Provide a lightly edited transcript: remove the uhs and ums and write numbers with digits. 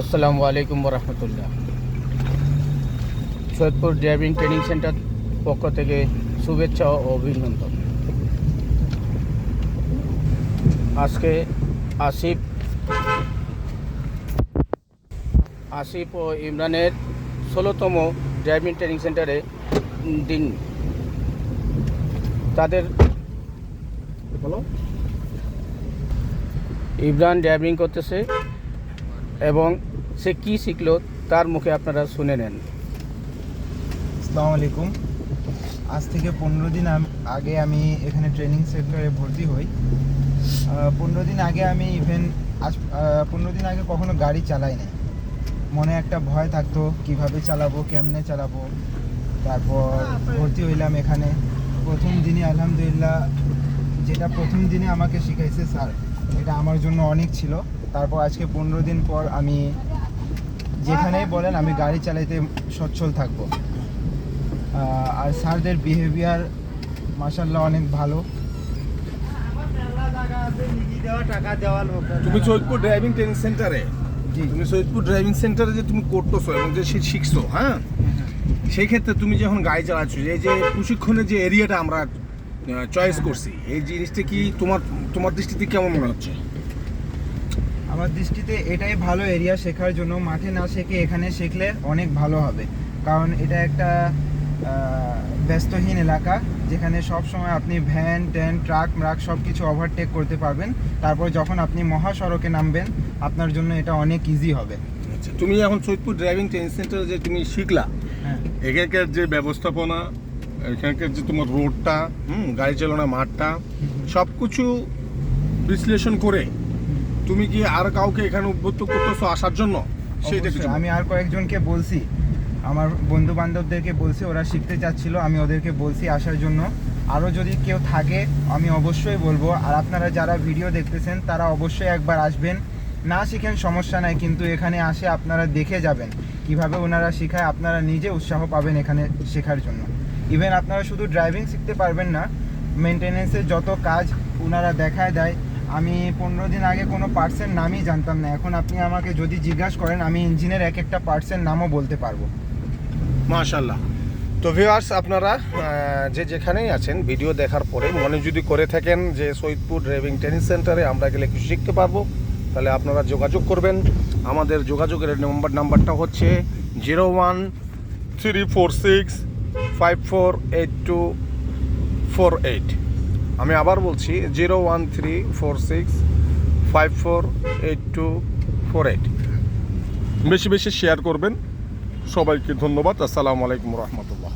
আসসালামু আলাইকুম রহমতুল্লাহ। Saidpur driving training centre পক্ষ থেকে শুভেচ্ছা ও অভিনন্দন। আজকে আসিফ ও ইমরানের 16তম ড্রাইভিং ট্রেনিং সেন্টারে দিন। তাদের ইমরান ড্রাইভিং করতেছে এবং সে কী শিখলো তার মুখে আপনারা শুনে নেন। আসসালামু আলাইকুম। আজ থেকে 15 দিন আগে আমি এখানে ট্রেনিং সেক্টরে ভর্তি হই। 15 দিন আগে আমি 15 দিন আগে কখনো গাড়ি চালাই নাই। মনে একটা ভয় থাকতো, কিভাবে চালাবো, কেমনে চালাবো। তারপর ভর্তি হইলাম এখানে। প্রথম দিনই আলহামদুলিল্লাহ, যেটা প্রথম দিনে আমাকে শিখাইছে স্যার, এটা আমার জন্য অনেক ছিল। তারপর আজকে 15 দিন পর আমি যেখানেই বলেন আমি গাড়ি চালাইতে সচ্ছল থাকবো। আর স্যারদের বিহেভিয়ার মাশাআল্লাহ অনেক ভালো। তুমি সৈয়দপুর ড্রাইভিং ট্রেনিং সেন্টারে তুমি সৈয়দপুর ড্রাইভিং সেন্টারে যে তুমি করতেছো এবং যে শিখছো, হ্যাঁ, সেই ক্ষেত্রে তুমি যখন গাড়ি চালাচ্ছ, এই যে প্রশিক্ষণের যে এরিয়াটা আমরা চয়েস করছি, এই জিনিসটা কি তোমার দৃষ্টিতে কেমন মনে হচ্ছে? আমার দৃষ্টিতে এটাই ভালো এরিয়া শেখার জন্য। মাঠে না শেখে এখানে শিখলে অনেক ভালো হবে, কারণ এটা একটা ব্যস্তহীন এলাকা, যেখানে সব সময় আপনি ভ্যান ট্যান ট্রাক ম্রাক সব কিছু ওভারটেক করতে পারবেন। তারপর যখন আপনি মহাসড়কে নামবেন, আপনার জন্য এটা অনেক ইজি হবে। আচ্ছা, তুমি এখন সৈয়দপুর ড্রাইভিং ট্রেনিং সেন্টারে যে তুমি শিখলা, হ্যাঁ, এখানকার যে ব্যবস্থাপনা, এখানকার যে তোমার রোডটা, গাড়ি চালানো মাঠটা, সব কিছু বিশ্লেষণ করে তুমি কি আর কাউকে এখানে উদ্বুদ্ধ করতেছো আসার জন্য? সেটা কিছু আমি আর কয়েকজনকে বলছি, আমার বন্ধু বান্ধবদেরকে বলছি, ওরা শিখতে চাচ্ছিল, আমি ওদেরকে বলছি আসার জন্য। আরও যদি কেউ থাকে আমি অবশ্যই বলবো। আর আপনারা যারা ভিডিও দেখতেছেন তারা অবশ্যই একবার আসবেন। না শিখেন সমস্যা নাই, কিন্তু এখানে আসে আপনারা দেখে যাবেন কিভাবে ওনারা শেখায়। আপনারা নিজে উৎসাহ পাবেন এখানে শেখার জন্য। ইভেন আপনারা শুধু ড্রাইভিং শিখতে পারবেন না, মেনটেনেন্সের যত কাজ ওনারা দেখায় দেয়। আমি 15 দিন আগে কোনো পার্টসের নামই জানতাম না। এখন আপনি আমাকে যদি জিজ্ঞাসা করেন, আমি ইঞ্জিনের এক একটা পার্টসের নামও বলতে পারবো। মাশাআল্লাহ। তো ভিউয়ার্স, আপনারা যে যেখানেই আছেন, ভিডিও দেখার পরে মনে যদি করে থাকেন যে সৈয়দপুর ড্রাইভিং ট্রেনিং সেন্টারে আমরা গেলে কিছু শিখতে পারবো, তাহলে আপনারা যোগাযোগ করবেন। আমাদের যোগাযোগের নাম্বারটা হচ্ছে 01346548248। আমি আবার বলছি 01346548248। বেশি বেশি শেয়ার করবেন। সবাইকে ধন্যবাদ। আসসালামু আলাইকুম রহমতুল্লাহ।